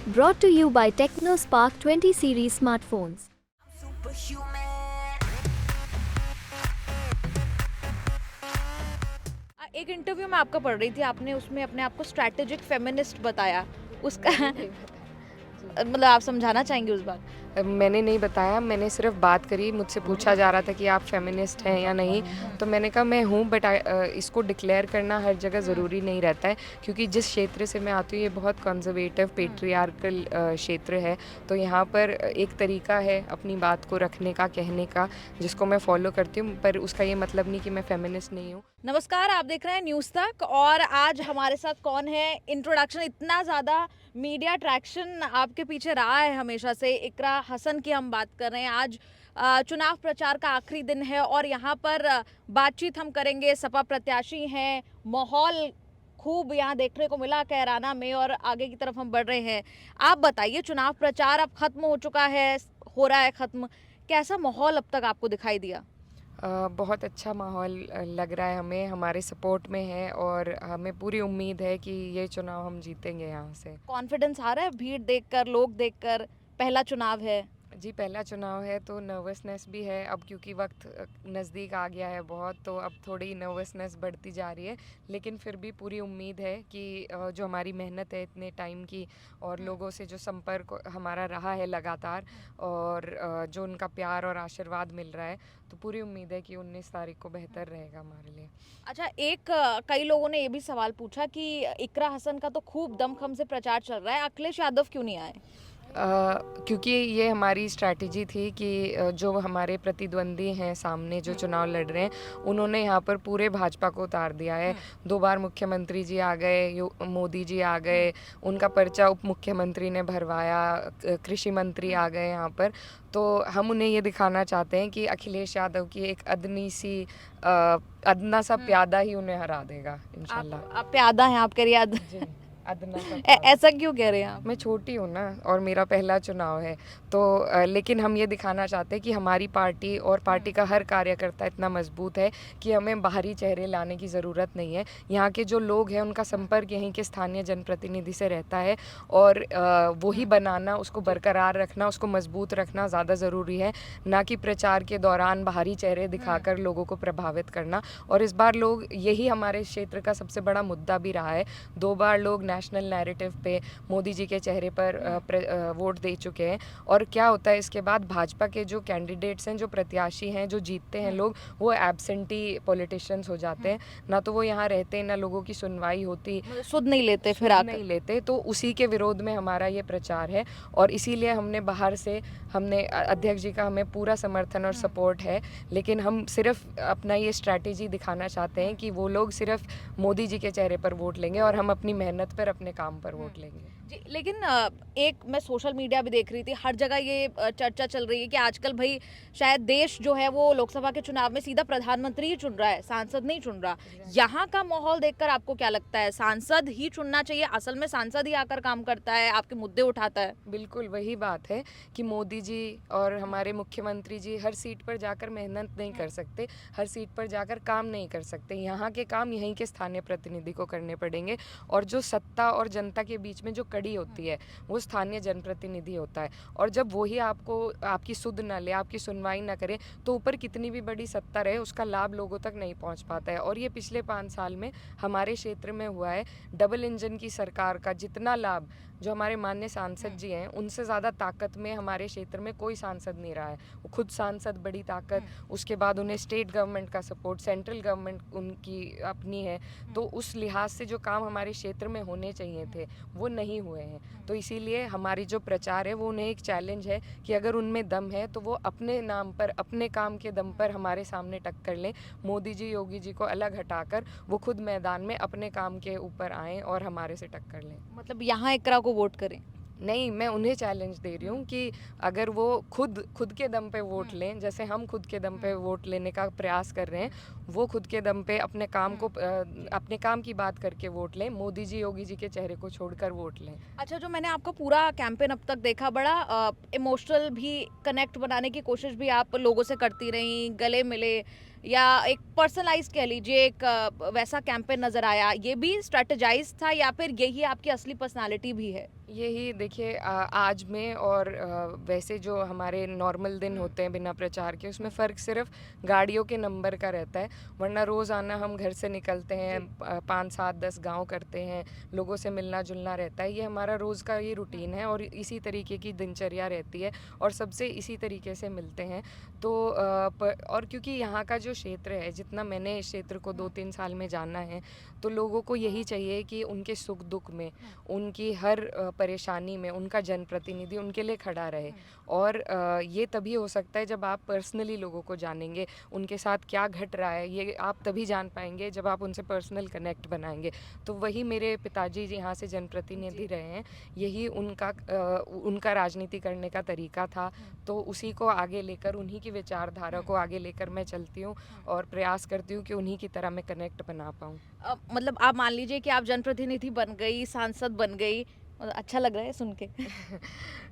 Brought to you by TechnoSpark 20 series smartphones. एक interview में आपका पढ़ रही थी, आपने उसमें अपने आप को स्ट्रैटेजिक फेमिनिस्ट बताया। उसका मतलब आप समझाना चाहेंगे उस बात? मैंने नहीं बताया, मैंने सिर्फ बात करी। मुझसे पूछा जा रहा था कि आप फेमिनिस्ट हैं या नहीं, तो मैंने कहा मैं हूँ, बट इसको डिक्लेयर करना हर जगह ज़रूरी नहीं रहता है, क्योंकि जिस क्षेत्र से मैं आती हूँ ये बहुत कंजर्वेटिव पेट्रियार्कल क्षेत्र है। तो यहाँ पर एक तरीका है अपनी बात को रखने का, कहने का, जिसको मैं फॉलो करती हूँ, पर उसका ये मतलब नहीं कि मैं फेमिनिस्ट नहीं हूँ। नमस्कार, आप देख रहे हैं न्यूज़ तक और आज हमारे साथ कौन है? इंट्रोडक्शन इतना ज़्यादा मीडिया अट्रैक्शन आपके पीछे रहा है हमेशा से। इकरा हसन की हम बात कर रहे हैं। आज चुनाव प्रचार का आखिरी दिन है और यहाँ पर बातचीत हम करेंगे। सपा प्रत्याशी हैं, माहौल खूब यहाँ देखने को मिला कैराना में और आगे की तरफ हम बढ़ रहे हैं। आप बताइए, चुनाव प्रचार अब खत्म हो चुका है, हो रहा है खत्म, कैसा माहौल अब तक आपको दिखाई दिया? बहुत अच्छा माहौल लग रहा है हमें, हमारे सपोर्ट में है और हमें पूरी उम्मीद है कि ये चुनाव हम जीतेंगे यहाँ से। कॉन्फिडेंस आ रहा है भीड़ देखकर, लोग देखकर? पहला चुनाव है। जी, पहला चुनाव है तो नर्वसनेस भी है। अब क्योंकि वक्त नज़दीक आ गया है बहुत, तो अब थोड़ी नर्वसनेस बढ़ती जा रही है, लेकिन फिर भी पूरी उम्मीद है कि जो हमारी मेहनत है इतने टाइम की और लोगों से जो संपर्क हमारा रहा है लगातार, और जो उनका प्यार और आशीर्वाद मिल रहा है, तो पूरी उम्मीद है कि 19 तारीख को बेहतर रहेगा हमारे लिए। अच्छा, एक कई लोगों ने ये भी सवाल पूछा कि इकरा हसन का तो खूब दमखम से प्रचार चल रहा है, अखिलेश यादव क्यों नहीं आए? क्योंकि ये हमारी स्ट्रैटेजी थी कि जो हमारे प्रतिद्वंदी हैं सामने जो चुनाव लड़ रहे हैं, उन्होंने यहाँ पर पूरे भाजपा को उतार दिया है। 2 बार मुख्यमंत्री जी आ गए, मोदी जी आ गए, उनका पर्चा उप मुख्यमंत्री ने भरवाया, कृषि मंत्री आ गए यहाँ पर। तो हम उन्हें ये दिखाना चाहते हैं कि अखिलेश यादव की एक अदना सा प्यादा ही उन्हें हरा देगा इंशाल्लाह। आप प्यादा हैं, आप कह रही हैं जी, अदना सा प्यादा। ऐसा क्यों कह रहे हैं आप? मैं छोटी हूँ ना, और मेरा पहला चुनाव है, तो लेकिन हम ये दिखाना चाहते हैं कि हमारी पार्टी और पार्टी का हर कार्यकर्ता इतना मजबूत है कि हमें बाहरी चेहरे लाने की ज़रूरत नहीं है। यहाँ के जो लोग हैं उनका संपर्क यहीं के स्थानीय जनप्रतिनिधि से रहता है, और वही बनाना, उसको बरकरार रखना, उसको मजबूत रखना ज़्यादा ज़रूरी है, ना कि प्रचार के दौरान बाहरी चेहरे दिखाकर लोगों को प्रभावित करना। और इस बार लोग, यही हमारे क्षेत्र का सबसे बड़ा मुद्दा भी रहा है, 2 बार लोग नेशनल नैरेटिव पे मोदी जी के चेहरे पर वोट दे चुके हैं। और क्या होता है इसके बाद, भाजपा के जो कैंडिडेट्स हैं, जो प्रत्याशी हैं, जो जीतते हैं लोग, वो एब्सेंटी पॉलिटिशियंस हो जाते हैं। ना तो वो यहाँ रहते, ना लोगों की सुनवाई होती, मतलब सुध नहीं लेते फिर सुध आकर? नहीं लेते। तो उसी के विरोध में हमारा ये प्रचार है, और इसीलिए हमने बाहर से, हमने अध्यक्ष जी का हमें पूरा समर्थन और सपोर्ट है, लेकिन हम सिर्फ अपना ये स्ट्रैटेजी दिखाना चाहते हैं कि वो लोग सिर्फ मोदी जी के चेहरे पर वोट लेंगे और हम अपनी मेहनत पर, अपने काम पर वोट लेंगे। जी, लेकिन एक मैं सोशल मीडिया भी देख रही थी, हर जगह ये चर्चा चल रही है कि आजकल भाई शायद देश जो है वो लोकसभा के चुनाव में सीधा प्रधानमंत्री ही चुन रहा है, सांसद नहीं चुन रहा। यहाँ का माहौल देखकर आपको क्या लगता है? सांसद ही चुनना चाहिए? असल में सांसद ही आकर काम करता है, आपके मुद्दे उठाता है? बिल्कुल वही बात है कि मोदी जी और हमारे मुख्यमंत्री जी हर सीट पर जाकर मेहनत नहीं कर सकते, हर सीट पर जाकर काम नहीं कर सकते। यहाँ के काम यहीं के स्थानीय प्रतिनिधि को करने पड़ेंगे, और जो सत्ता और जनता के बीच में जो कड़ी होती है वो स्थानीय जनप्रतिनिधि होता है। और जब वही आपको, आपकी सुध ना ले, आपकी सुनवाई ना करे, तो ऊपर कितनी भी बड़ी सत्ता रहे, उसका लाभ लोगों तक नहीं पहुँच पाता है। और ये पिछले 5 साल में हमारे क्षेत्र में हुआ है। डबल इंजन की सरकार का जितना लाभ जो हमारे माननीय सांसद जी हैं, उनसे ज़्यादा ताकत में हमारे क्षेत्र में कोई सांसद नहीं रहा है। वो खुद सांसद बड़ी ताकत, उसके बाद उन्हें स्टेट गवर्नमेंट का सपोर्ट, सेंट्रल गवर्नमेंट उनकी अपनी है। तो उस लिहाज से जो काम हमारे क्षेत्र में होने चाहिए थे वो नहीं हुए हैं। तो इसीलिए हमारी जो प्रचार है वो उन्हें एक चैलेंज है कि अगर उनमें दम है तो वो अपने नाम पर, अपने काम के दम पर हमारे सामने टक्कर लें। मोदी जी, योगी जी को अलग हटाकर वो खुद मैदान में अपने काम के ऊपर आएँ और हमारे से टक्कर लें। मतलब यहाँ इकरा को वोट करें? नहीं, मैं उन्हें चैलेंज दे रही हूँ कि अगर वो खुद के दम पे वोट लें, जैसे हम खुद के दम पे वोट लेने का प्रयास कर रहे हैं, वो खुद के दम पे अपने काम को, अपने काम की बात करके वोट लें, मोदी जी, योगी जी के चेहरे को छोड़कर वोट लें। अच्छा, जो मैंने आपका पूरा कैंपेन अब तक देखा, बड़ा इमोशनल भी कनेक्ट बनाने की कोशिश भी आप लोगों से करती रहीं, गले मिले, या एक पर्सनलाइज कह लीजिए एक वैसा कैंपेन नज़र आया, ये भी स्ट्रेटेजाइज था या फिर यही आपकी असली पर्सनालिटी भी है? यही देखिए आज में और वैसे जो हमारे नॉर्मल दिन होते हैं बिना प्रचार के, उसमें फ़र्क सिर्फ गाड़ियों के नंबर का रहता है। वरना रोज़ाना हम घर से निकलते हैं, 5 7 10 गांव करते हैं, लोगों से मिलना जुलना रहता है। ये हमारा रोज़ का ये रूटीन है और इसी तरीके की दिनचर्या रहती है और सबसे इसी तरीके से मिलते हैं। तो और क्योंकि यहाँ का जो क्षेत्र है, जितना मैंने इस क्षेत्र को 2-3 साल में जाना है, तो लोगों को यही चाहिए कि उनके सुख दुख में, उनकी हर परेशानी में उनका जनप्रतिनिधि उनके लिए खड़ा रहे। और ये तभी हो सकता है जब आप पर्सनली लोगों को जानेंगे, उनके साथ क्या घट रहा है ये आप तभी जान पाएंगे जब आप उनसे पर्सनल कनेक्ट बनाएंगे। तो वही मेरे पिताजी जी यहाँ से जनप्रतिनिधि रहे हैं, यही उनका राजनीति करने का तरीका था। तो उसी को आगे लेकर, उन्हीं की विचारधारा को आगे लेकर मैं चलती हूँ और प्रयास करती हूँ कि उन्हीं की तरह मैं कनेक्ट बना पाऊँ। मतलब आप मान लीजिए कि आप जनप्रतिनिधि बन गई, सांसद बन गई, अच्छा लग रहा है सुन के।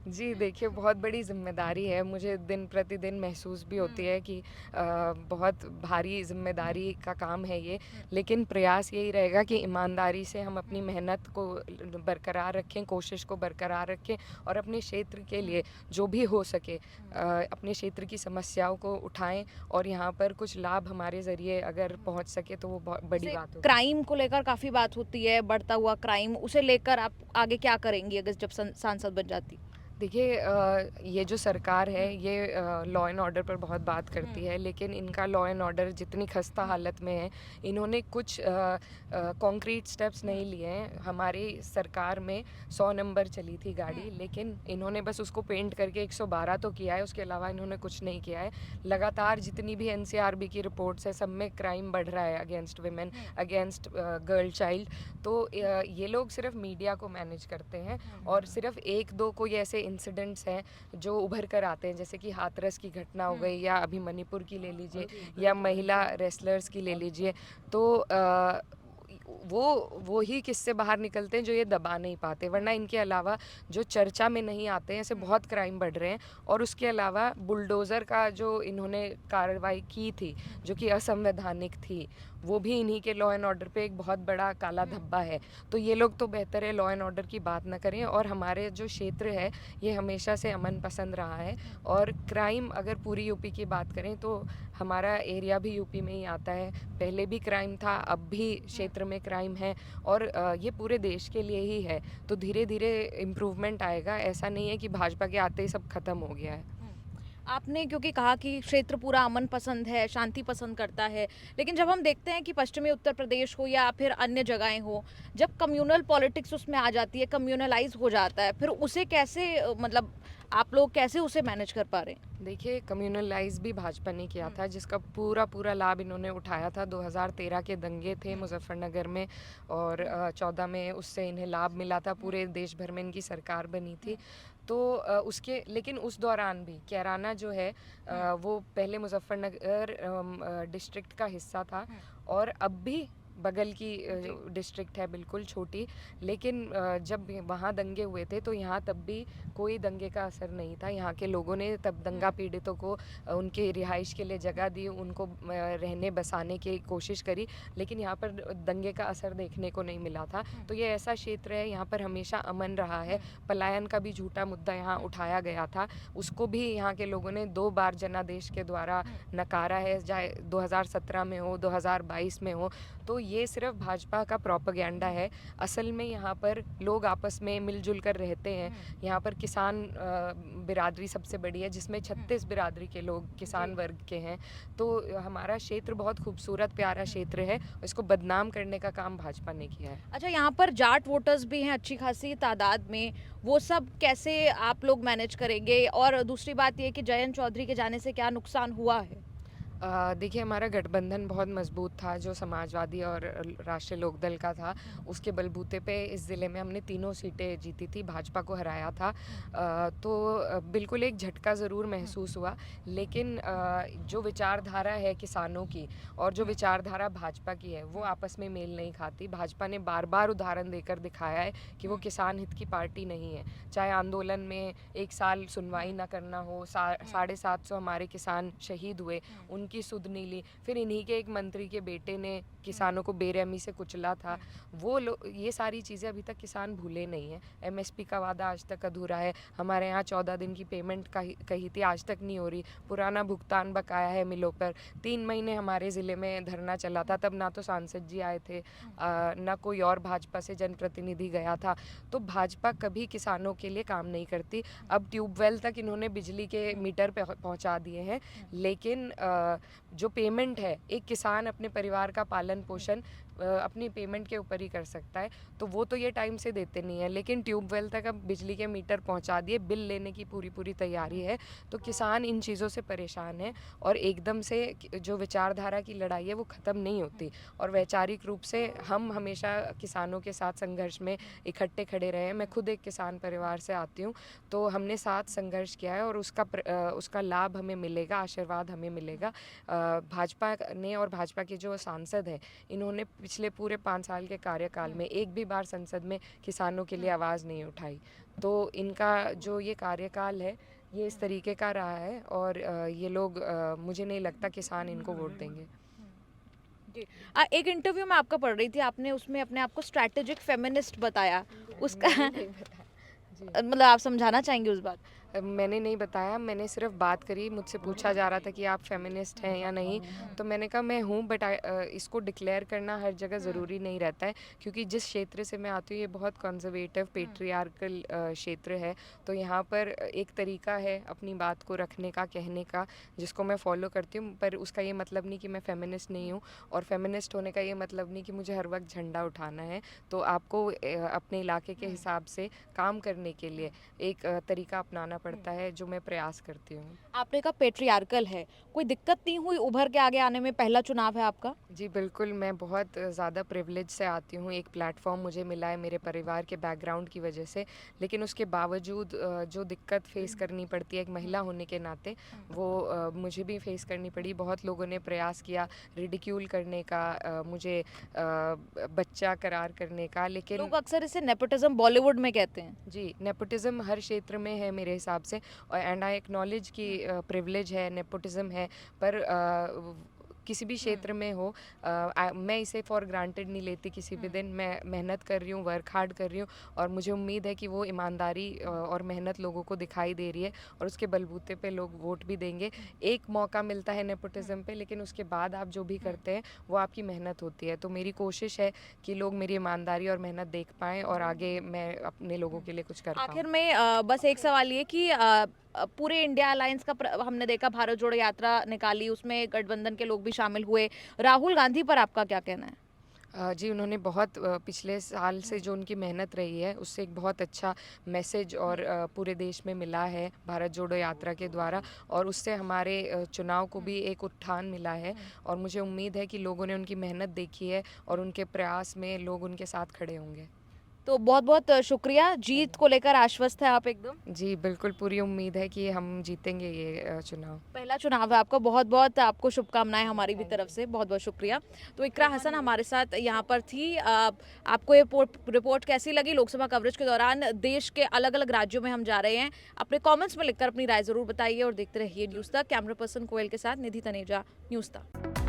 जी देखिए, बहुत बड़ी ज़िम्मेदारी है, मुझे दिन प्रतिदिन महसूस भी होती है कि बहुत भारी ज़िम्मेदारी का काम है ये। लेकिन प्रयास यही रहेगा कि ईमानदारी से हम अपनी मेहनत को बरकरार रखें, कोशिश को बरकरार रखें और अपने क्षेत्र के लिए जो भी हो सके अपने क्षेत्र की समस्याओं को उठाएं और यहाँ पर कुछ लाभ हमारे ज़रिए अगर पहुँच सके तो वो बहुत बड़ी बात होगी। क्राइम को लेकर काफ़ी बात होती है, बढ़ता हुआ क्राइम, उसे लेकर आप आगे क्या करेंगी अगर जब सांसद बन जाती? देखिए ये जो सरकार है ये लॉ एंड ऑर्डर पर बहुत बात करती है, लेकिन इनका लॉ एंड ऑर्डर जितनी खस्ता हालत में है, इन्होंने कुछ कॉन्क्रीट स्टेप्स नहीं लिए हैं। हमारी सरकार में 100 नंबर चली थी गाड़ी, लेकिन इन्होंने बस उसको पेंट करके 112 तो किया है, उसके अलावा इन्होंने कुछ नहीं किया है। लगातार जितनी भी एनसीआरबी की रिपोर्ट्स है, सब में क्राइम बढ़ रहा है against women, against girl child. तो ये लोग सिर्फ मीडिया को मैनेज करते हैं और सिर्फ एक दो कोई ऐसे इंसिडेंट्स हैं जो उभर कर आते हैं, जैसे कि हाथरस की घटना हो गई या अभी मणिपुर की ले लीजिए या महिला रेसलर्स की ले लीजिए। तो वो ही किस्से बाहर निकलते हैं जो ये दबा नहीं पाते, वरना इनके अलावा जो चर्चा में नहीं आते हैं, ऐसे बहुत क्राइम बढ़ रहे हैं। और उसके अलावा बुलडोज़र का जो इन्होंने कार्रवाई की थी जो कि असंवैधानिक थी, वो भी इन्हीं के लॉ एंड ऑर्डर पे एक बहुत बड़ा काला धब्बा है। तो ये लोग तो बेहतर है लॉ एंड ऑर्डर की बात ना करें। और हमारे जो क्षेत्र है ये हमेशा से अमन पसंद रहा है और क्राइम अगर पूरी यूपी की बात करें तो हमारा एरिया भी यूपी में ही आता है। पहले भी क्राइम था, अब भी क्षेत्र में क्राइम है और ये पूरे देश के लिए ही है। तो धीरे धीरे इम्प्रूवमेंट आएगा, ऐसा नहीं है कि भाजपा के आते ही सब खत्म हो गया है। आपने क्योंकि कहा कि क्षेत्र पूरा अमन पसंद है, शांति पसंद करता है, लेकिन जब हम देखते हैं कि पश्चिमी उत्तर प्रदेश हो या फिर अन्य जगहें हो, जब कम्युनल पॉलिटिक्स उसमें आ जाती है, कम्युनलाइज हो जाता है, फिर उसे कैसे मतलब आप लोग कैसे उसे मैनेज कर पा रहे हैं? देखिए, कम्युनलाइज भी भाजपा ने किया था, जिसका पूरा लाभ इन्होंने उठाया था। 2013 के दंगे थे मुजफ्फरनगर में और 14 में उससे इन्हें लाभ मिला था, पूरे देश भर में इनकी सरकार बनी थी। तो उसके लेकिन उस दौरान भी कैराना जो है वो पहले मुजफ्फरनगर डिस्ट्रिक्ट का हिस्सा था और अब भी बगल की डिस्ट्रिक्ट है, बिल्कुल छोटी। लेकिन जब वहाँ दंगे हुए थे तो यहाँ तब भी कोई दंगे का असर नहीं था। यहाँ के लोगों ने तब दंगा पीड़ितों को उनके रिहाइश के लिए जगह दी, उनको रहने बसाने की कोशिश करी, लेकिन यहाँ पर दंगे का असर देखने को नहीं मिला था। तो ये ऐसा क्षेत्र है, यहाँ पर हमेशा अमन रहा है। पलायन का भी झूठा मुद्दा यहाँ उठाया गया था, उसको भी यहाँ के लोगों ने 2 बार जनादेश के द्वारा नकारा है, चाहे 2017 में हो, 2022 में हो। तो ये सिर्फ भाजपा का प्रोपेगेंडा है। असल में यहाँ पर लोग आपस में मिलजुल कर रहते हैं। यहाँ पर किसान बिरादरी सबसे बड़ी है, जिसमें 36 बिरादरी के लोग किसान वर्ग के हैं। तो हमारा क्षेत्र बहुत खूबसूरत प्यारा क्षेत्र है, इसको बदनाम करने का काम भाजपा ने किया है। अच्छा, यहाँ पर जाट वोटर्स भी हैं अच्छी खासी तादाद में, वो सब कैसे आप लोग मैनेज करेंगे? और दूसरी बात ये कि जयंत चौधरी के जाने से क्या नुकसान हुआ है? देखिए, हमारा गठबंधन बहुत मजबूत था जो समाजवादी और राष्ट्रीय लोकदल का था। उसके बलबूते पे इस ज़िले में हमने 3 सीटें जीती थी, भाजपा को हराया था। तो बिल्कुल एक झटका ज़रूर महसूस हुआ, लेकिन जो विचारधारा है किसानों की और जो विचारधारा भाजपा की है वो आपस में मेल नहीं खाती। भाजपा ने बार बार उदाहरण देकर दिखाया है कि वो किसान हित की पार्टी नहीं है। चाहे आंदोलन में 1 साल सुनवाई ना करना हो, 750 हमारे किसान शहीद हुए, उन उनकी सुध नहीं ली। फिर इन्हीं के एक मंत्री के बेटे ने किसानों को बेरहमी से कुचला था। वो ये सारी चीज़ें अभी तक किसान भूले नहीं हैं। एमएसपी का वादा आज तक अधूरा है। हमारे यहाँ 14 दिन की पेमेंट कही थी, आज तक नहीं हो रही। पुराना भुगतान बकाया है मिलों पर। 3 महीने हमारे ज़िले में धरना चला था, तब ना तो सांसद जी आए थे, ना कोई और भाजपा से जनप्रतिनिधि गया था। तो भाजपा कभी किसानों के लिए काम नहीं करती। अब ट्यूबवेल तक इन्होंने बिजली के मीटर पे पहुंचा दिए हैं, लेकिन जो पेमेंट है, एक किसान अपने परिवार का पालन पोषण अपनी पेमेंट के ऊपर ही कर सकता है, तो वो तो ये टाइम से देते नहीं है। लेकिन ट्यूबवेल तक अब बिजली के मीटर पहुंचा दिए, बिल लेने की पूरी तैयारी है। तो किसान इन चीज़ों से परेशान है और एकदम से जो विचारधारा की लड़ाई है वो ख़त्म नहीं होती। और वैचारिक रूप से हम हमेशा किसानों के साथ संघर्ष में इकट्ठे खड़े रहे हैं। मैं खुद एक किसान परिवार से आती हूँ, तो हमने साथ संघर्ष किया है और उसका लाभ हमें मिलेगा, आशीर्वाद हमें मिलेगा। भाजपा ने और भाजपा के जो सांसद हैं, इन्होंने पिछले पूरे 5 साल के कार्यकाल में एक भी बार संसद में किसानों के लिए आवाज़ नहीं उठाई। तो इनका जो ये कार्यकाल है ये इस तरीके का रहा है और ये लोग मुझे नहीं लगता किसान इनको वोट देंगे। एक इंटरव्यू में आपका पढ़ रही थी, आपने उसमें अपने आप को स्ट्रैटेजिक फेमिनिस्ट बताया। उसका नहीं बताया जी। मतलब आप समझाना चाहेंगे उस बात? मैंने नहीं बताया, मैंने सिर्फ बात करी। मुझसे पूछा जा रहा था कि आप फेमिनिस्ट हैं या नहीं, तो मैंने कहा मैं हूँ, बट इसको डिक्लेयर करना हर जगह ज़रूरी नहीं रहता है, क्योंकि जिस क्षेत्र से मैं आती हूँ ये बहुत कंजर्वेटिव पेट्रियार्कल क्षेत्र है। तो यहाँ पर एक तरीका है अपनी बात को रखने का, कहने का, जिसको मैं फॉलो करती हूँ। पर उसका ये मतलब नहीं कि मैं फेमिनिस्ट नहीं हूँ, और फेमिनिस्ट होने का ये मतलब नहीं कि मुझे हर वक्त झंडा उठाना है। तो आपको अपने इलाके के हिसाब से काम करने के लिए एक तरीका अपनाना पड़ता है, जो मैं प्रयास करती हूँ। आपने कहा पेट्रियार्कल है, कोई दिक्कत नहीं हुई उभर के आगे आने में? पहला चुनाव है आपका। जी बिल्कुल, मैं बहुत ज़्यादा प्रिविलेज से आती हूँ। एक प्लेटफॉर्म मुझे मिला है मेरे परिवार के बैकग्राउंड की वजह से, लेकिन उसके बावजूद जो दिक्कत फेस करनी पड़ती है एक महिला होने के नाते, वो मुझे भी फेस करनी पड़ी। बहुत लोगों ने प्रयास किया रिडिक्यूल करने का, मुझे बच्चा करार करने का, लेकिन लोग अक्सर इसे नेपोटिज्म बॉलीवुड में कहते हैं। जी, नेपोटिज्म हर क्षेत्र में है मेरे हिसाब से, और एंड आई एक्नॉलेज कि प्रिविलेज है, नेपोटिज्म है, पर किसी भी क्षेत्र में हो, मैं इसे फॉर ग्रांटेड नहीं लेती। किसी भी दिन मैं मेहनत कर रही हूँ, वर्क हार्ड कर रही हूँ, और मुझे उम्मीद है कि वो ईमानदारी और मेहनत लोगों को दिखाई दे रही है, और उसके बलबूते पे लोग वोट भी देंगे। एक मौका मिलता है नेपोटिज्म पे, लेकिन उसके बाद आप जो भी करते हैं वो आपकी मेहनत होती है। तो मेरी कोशिश है कि लोग मेरी ईमानदारी और मेहनत देख पाएँ, और आगे मैं अपने लोगों के लिए कुछ कर पाऊँ। आखिर में बस एक सवाल ये कि पूरे इंडिया अलायंस का हमने देखा, भारत जोड़ो यात्रा निकाली, उसमें गठबंधन के लोग भी शामिल हुए। राहुल गांधी पर आपका क्या कहना है? जी, उन्होंने बहुत पिछले साल से जो उनकी मेहनत रही है उससे एक बहुत अच्छा मैसेज और पूरे देश में मिला है भारत जोड़ो यात्रा के द्वारा, और उससे हमारे चुनाव को भी एक उत्थान मिला है। और मुझे उम्मीद है कि लोगों ने उनकी मेहनत देखी है और उनके प्रयास में लोग उनके साथ खड़े होंगे। तो बहुत बहुत शुक्रिया। जीत को लेकर आश्वस्त है आप एकदम? जी बिल्कुल, पूरी उम्मीद है कि हम जीतेंगे ये चुनाव। पहला चुनाव है आपका, बहुत बहुत आपको शुभकामनाएं हमारी भी तरफ से, बहुत बहुत शुक्रिया। तो इकरा हसन हमारे साथ यहाँ पर थी। आपको ये रिपोर्ट कैसी लगी? लोकसभा कवरेज के दौरान देश के अलग अलग राज्यों में हम जा रहे हैं। अपने कॉमेंट्स में लिखकर अपनी राय ज़रूर बताइए और देखते रहिए न्यूज़ तक। कैमरा पर्सन कोयल के साथ निधि तनेजा, न्यूज़ तक।